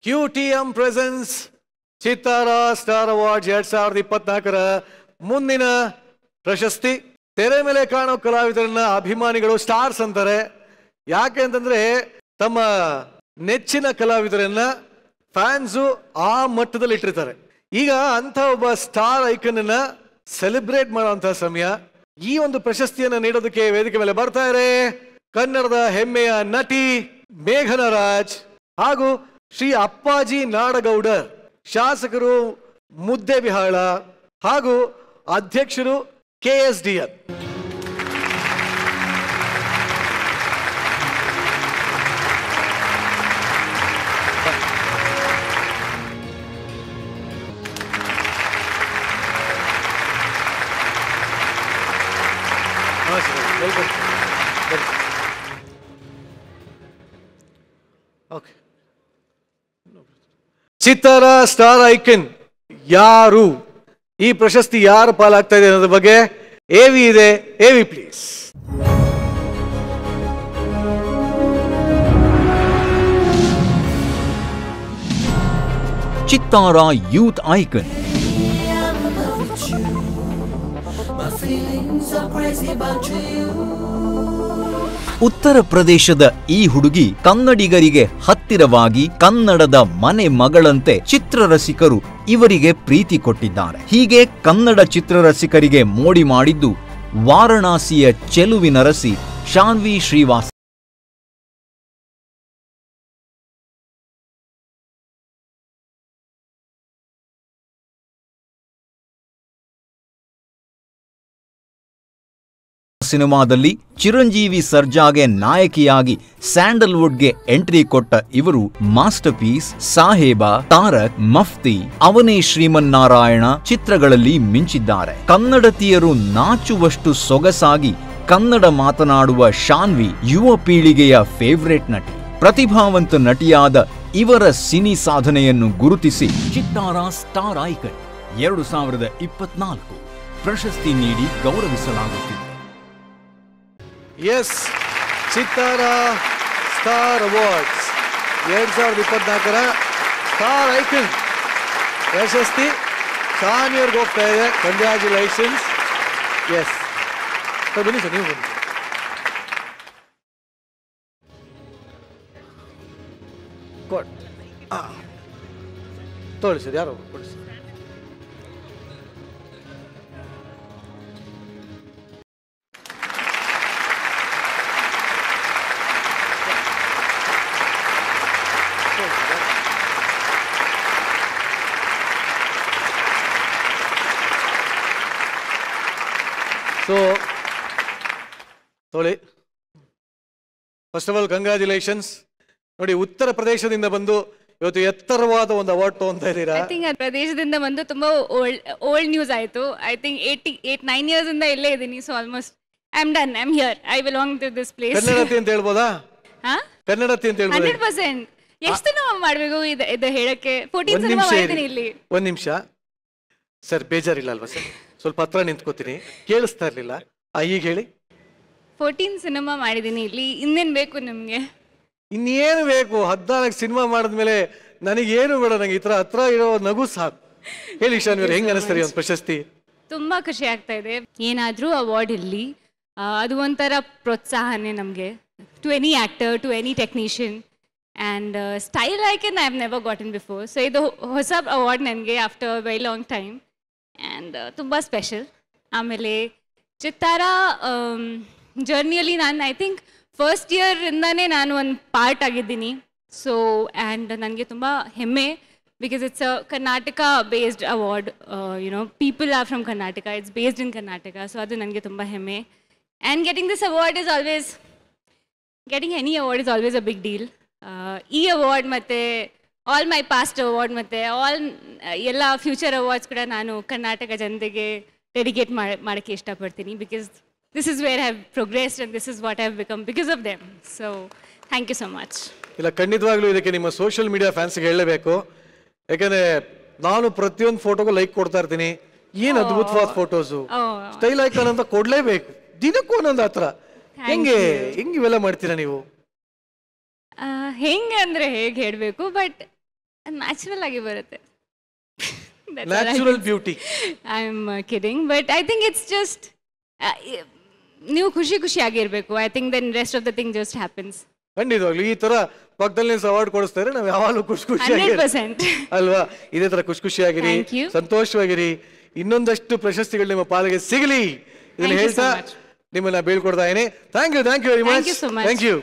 QTM presents ಚಿತ್ತಾರ star awards 2024ರ ಮುಂದಿನ ಪ್ರಶಸ್ತಿ. ತೆರೆ ಮೇಲೆ ಕಾಣೋ ಕಲಾವಿದರನ್ನ ಅಭಿಮಾನಿಗಳು ಸ್ಟಾರ್ಸ್ ಅಂತಾರೆ. ಯಾಕೆ ಅಂತಂದ್ರೆ ತಮ್ಮ ನೆಚ್ಚಿನ ಕಲಾವಿದರನ್ನ ಫ್ಯಾನ್ಸು ಆ ಮಟ್ಟದಲ್ಲಿ ಇಟ್ಟಿರ್ತಾರೆ. ಈಗ ಅಂತ ಒಬ್ಬ ಸ್ಟಾರ್ ಐಕನ್ ಅನ್ನ ಸೆಲೆಬ್ರೇಟ್ ಮಾಡುವಂತಹ ಸಮಯ. ಈ ಒಂದು ಪ್ರಶಸ್ತಿಯನ್ನ ನೀಡೋದಕ್ಕೆ ವೇದಿಕೆ ಮೇಲೆ ಬರ್ತಾ ಇದ್ದಾರೆ ಕನ್ನಡದ ಹೆಮ್ಮೆಯ ನಟಿ ಮೇಘನ ರಾಜ್ ಹಾಗೂ ಶ್ರೀ ಅಪ್ಪಾಜಿ ನಾಡಗೌಡರ್, ಶಾಸಕರು ಮುದ್ದೇಬಿಹಾಳ ಹಾಗೂ ಅಧ್ಯಕ್ಷರು KSDN. ಚಿತ್ತಾರ ಸ್ಟಾರ್ ಐಕನ್ ಯಾರು, ಈ ಪ್ರಶಸ್ತಿ ಯಾರು ಪಾಲಾಗ್ತಾ ಇದೆ ಅನ್ನೋದ್ರ ಬಗ್ಗೆ ಎವಿ ಇದೆ. ಎವಿ ಪ್ಲೀಸ್. ಚಿತ್ತಾರ ಯೂತ್ ಐಕನ್. ಉತ್ತರ ಪ್ರದೇಶದ ಈ ಹುಡುಗಿ ಕನ್ನಡಿಗರಿಗೆ ಹತ್ತಿರವಾಗಿ ಕನ್ನಡದ ಮನೆ ಮಗಳಂತೆ ಚಿತ್ರರಸಿಕರು ಇವರಿಗೆ ಪ್ರೀತಿ ಕೊಟ್ಟಿದ್ದಾರೆ. ಹೀಗೆ ಕನ್ನಡ ಚಿತ್ರರಸಿಕರಿಗೆ ಮೋಡಿ ಮಾಡಿದ್ದು ವಾರಣಾಸಿಯ ಚೆಲುವಿನರಸಿ ಶಾನ್ವಿ ಶ್ರೀವಾಸ್. ಸಿನಿಮಾದಲ್ಲಿ ಚಿರಂಜೀವಿ ಸರ್ಜಾಗೆ ನಾಯಕಿಯಾಗಿ ಸ್ಯಾಂಡಲ್ವುಡ್ಗೆ ಎಂಟ್ರಿ ಕೊಟ್ಟ ಇವರು ಮಾಸ್ಟರ್ ಪೀಸ್, ಸಾಹೇಬ, ತಾರಕ್, ಮಫ್ತಿ, ಅವನೇ ಶ್ರೀಮನ್ನಾರಾಯಣ ಚಿತ್ರಗಳಲ್ಲಿ ಮಿಂಚಿದ್ದಾರೆ. ಕನ್ನಡತಿಯರು ನಾಚುವಷ್ಟು ಸೊಗಸಾಗಿ ಕನ್ನಡ ಮಾತನಾಡುವ ಶಾನ್ವಿ ಯುವ ಪೀಳಿಗೆಯ ಫೇವರೇಟ್ ನಟಿ. ಪ್ರತಿಭಾವಂತ ನಟಿಯಾದ ಇವರ ಸಿನಿ ಸಾಧನೆಯನ್ನು ಗುರುತಿಸಿ ಚಿತ್ತಾರ ಸ್ಟಾರ್ ಐಕನ್ 2024 ಪ್ರಶಸ್ತಿ ನೀಡಿ ಗೌರವಿಸಲಾಗುತ್ತಿದೆ. ಎಸ್, ಚಿತ್ತಾರ ಸ್ಟಾರ್ ಅವಾರ್ಡ್ಸ್ 2024ರ ಸ್ಟಾರ್ ಐಕನ್ ಪ್ರಶಸ್ತಿ ಶಾನ್ವಿಯರ್ಗೆ ಹೋಗ್ತಾ ಇದೆ. ಕಂಗ್ರ್ಯಾಚುಲೇಷನ್ಸ್. ಎಸ್, ಬನ್ನಿ ಸರ್, ನೀವು ಬನ್ನಿ. ತೋಳಿ ಸರ್, ಯಾರು ಕೊಡಿ ಸರ್. ಸೊ ತೋಳಿ, ಫಸ್ಟ್ ಆಫ್ ಆಲ್ ಕಂಗ್ರ್ಯಾಚುಲೇಷನ್ಸ್. ನೋಡಿ, ಉತ್ತರ ಪ್ರದೇಶದಿಂದ ಬಂದು ಇವತ್ತು ಎತ್ತರವಾದ ಒಂದು ಅವಾರ್ಡ್ ತಗೊಂತಾ ಇದ್ದೀರಾ. ಐ ಥಿಂಕ್ ಪ್ರದೇಶದಿಂದ ಬಂದು ತುಂಬಾ ಓಲ್ಡ್ ನ್ಯೂಸ್ ಆಯ್ತು. ಐ ಥಿಂಕ್ 8-9 years ಇಂದ ಇಲ್ಲೇ ಇದ್ದೀನಿ. So almost I am done. I am here. I belong to this place. ಕನ್ನಡತಿ ಅಂತ ಹೇಳ್ಬೋದಾ? ಕನ್ನಡತಿ ಅಂತ ಹೇಳ್ಬೋದು. 100%. ಎಷ್ಟು ಸಿನಿಮಾ ಮಾಡಬೇಕು ಇದು ಹೇಳಕ್ಕೆ? 14 ಸಿನಿಮಾ ಮಾಡಿದ್ದೀನಿ ಇಲ್ಲಿ. ಒಂದು ನಿಮಿಷ ಸರ್, ಬೇಜಾರಿಲ್ಲ ಅಲ್ವಾ ಸರ್? ಸ್ವಲ್ಪ ಹತ್ರ ನಿಂತ್ಕೋತೀನಿ, ಕೇಳಿಸ್ತಾ ಇರ್ಲಿಲ್ಲ. ಈಗ ಹೇಳಿ. 14 ಸಿನಿಮಾ ಮಾಡಿದ್ದೀನಿ ಇಲ್ಲಿ. ಇನ್ನೇನು ಬೇಕು ನಿಮ್ಗೆ? ಇನ್ನೇನು ಬೇಕು? 14 ಸಿನಿಮಾ ಮಾಡಿದ್ಮೇಲೆ ನನಗೇನು ಬೇಡ, ನಂಗೆ ಈ ತರ ಹತ್ರ ಇರೋ ನಗು ಸಾಕು. ಹೇಳಿ ಶಾನ್ವಿ, ಹೆಂಗ್ ಅನಿಸ್ತಾರೆ ಒಂದು ಪ್ರಶಸ್ತಿ? ತುಂಬಾ ಖುಷಿ ಆಗ್ತಾ ಇದೆ. ಏನಾದ್ರೂ ಅವಾರ್ಡ್ ಇರಲಿ, ಅದು ಒಂಥರ ಪ್ರೋತ್ಸಾಹನೇ ನಮಗೆ. To any actor, to any technician. And style icon I have never gotten before. So ಇದು ಹೊಸ ಅವಾರ್ಡ್ ನನಗೆ after very long time. And ತುಂಬ ಸ್ಪೆಷಲ್. ಆಮೇಲೆ ಚಿತ್ತಾರ ಜರ್ನಿಯಲ್ಲಿ ನಾನು ಐ ಥಿಂಕ್ ಫಸ್ಟ್ ಇಯರಿಂದನೇ ನಾನು ಒಂದು ಪಾರ್ಟ್ ಆಗಿದ್ದೀನಿ. ಸೊ ಆ್ಯಂಡ್ ನನಗೆ ತುಂಬ ಹೆಮ್ಮೆ, because it's a Karnataka based award. You know, people are from Karnataka, it's based in Karnataka. So ಅದು ನನಗೆ ತುಂಬ ಹೆಮ್ಮೆ. And getting this award is always, getting any award is always a big deal. ಈ ಅವಾರ್ಡ್ ಮತ್ತು ಆಲ್ ಮೈ ಪಾಸ್ಟ್ ಅವಾರ್ಡ್ ಮತ್ತು ಎಲ್ಲ future awards ಕೂಡ ನಾನು ಕರ್ನಾಟಕ ಜನತೆಗೆ ಡೆಡಿಕೇಟ್ ಮಾಡೋಕ್ಕೆ ಇಷ್ಟಪಡ್ತೀನಿ. Because this is where I have progressed and this is what I have become because of them. So thank you so much. ಇಲ್ಲ, ಖಂಡಿತವಾಗ್ಲೂ ಇದಕ್ಕೆ ನಿಮ್ಮ ಸೋಷಿಯಲ್ ಮೀಡಿಯಾ ಫ್ಯಾನ್ಸ್ಗೆ ಹೇಳಲೇಬೇಕು. ಯಾಕಂದ್ರೆ ನಾನು ಪ್ರತಿಯೊಂದು ಫೋಟೋಗೂ ಲೈಕ್ ಕೊಡ್ತಾ ಇರ್ತೀನಿ. ಏನು ಅದ್ಭುತವಾದ ಫೋಟೋಸು, ಸ್ಟೈಲ್ ಐಕಾನ್ ಅಂತ ಕೊಡ್ಲೇಬೇಕು. ದಿನಕ್ಕೂ ಒಂದೊಂದು ಹತ್ರ. ಹೆಂಗೆ ಇವೆಲ್ಲ ಮಾಡ್ತೀರಾ ನೀವು? ಹೆಂಗೆ ಅಂದರೆ ಹೇಗೆ ಹೇಳಬೇಕು, ಬಟ್ ನ್ಯಾಚುರಲ್ ಆಗಿ ಬರುತ್ತೆ. Natural beauty. I am kidding, but I think it's just ನೀವು ಖುಷಿಯಾಗಿರ್ಬೇಕು. I think then rest of the thing just happens. ಖಂಡಿತವಾಗ್ಲು ಈ ತರ ಪಕ್ಕದಲ್ಲಿ ಅವಾರ್ಡ್ ಕೊಡಿಸ್ತಾರೆ, ನಾವು ಯಾವಾಗಲೂ ಖುಷಿಯಾಗಿ 100% ಅಲ್ವಾ? ಇದೇ ತರ ಖುಷಿಯಾಗಿರಿ, Thank you. ಸಂತೋಷವಾಗಿರಿ, ಇನ್ನೊಂದಷ್ಟು ಪ್ರಶಸ್ತಿಗಳು ನಿಮ್ಮ ಪಾಲಿಗೆ ಸಿಗಲಿ ಇದನ್ನ Thank you so ಹೇಳ್ತಾ much. ನಿಮ್ಮನ್ನ ಬೀಳ್ಕೊಡ್ತಾ ಇದ್ದೀನಿ. Thank you very much. Thank you so much. Thank you.